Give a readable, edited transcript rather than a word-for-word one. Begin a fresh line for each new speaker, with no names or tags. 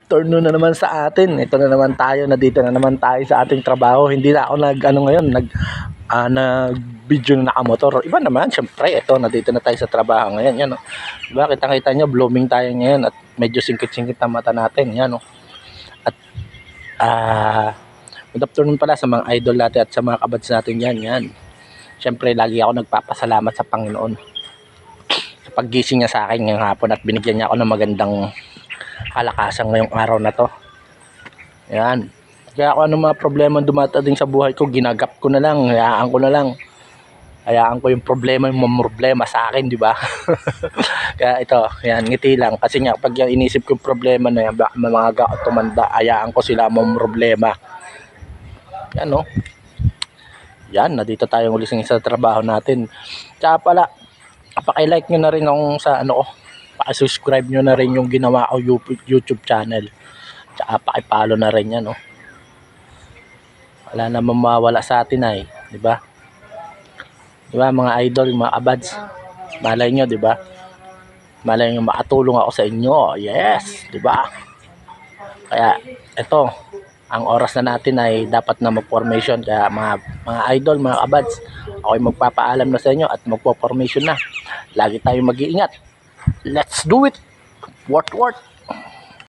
Afternoon na naman sa atin. Ito na naman tayo, na dito na naman tayo sa ating trabaho. Hindi na ako nag-video na nakamotor. Iba naman, syempre, ito, nandito na tayo sa trabaho ngayon. Yan, oh. Diba, kitang-kita nyo, blooming tayo ngayon at medyo singkit-singkit ang mata natin. Yan, oh. At, good afternoon pala sa mga idol natin at sa mga kabads natin yan. Yan. Syempre, lagi ako nagpapasalamat sa Panginoon sa paggising niya sa akin ngayong hapon at binigyan niya ako ng magandang kalakasan ngayong araw na to. Yan. Kaya kung ano mga problema dumatating sa buhay ko, ginagap ko na lang, hayaan ko na lang. Hayaan ko yung problema sa akin, di ba? Kaya ito, yan, ngiti lang. Kasi nga, pag inisip ko yung problema na yan, mga at tumanda, hayaan ko sila problema. Yan, no? Yan, nandito tayo ulit sa trabaho natin. Tsaka pala, paki-like nyo na rin akong sa ano ko. Paki-subscribe nyo na rin yung ginawa ko YouTube channel. Tsaka paki-follow na rin yan, no? Wala namang mawala sa atin ay, di ba? Di ba mga idol, mga abads? Malay nyo, di ba? Malay nyo makatulong ako sa inyo. Yes, di ba? Kaya ito, ang oras na natin ay dapat na mag-formation. Kaya mga idol, mga abads, ako'y magpapaalam na sa inyo at magpo-formation na. Lagi tayong mag-iingat. Let's do it. Work.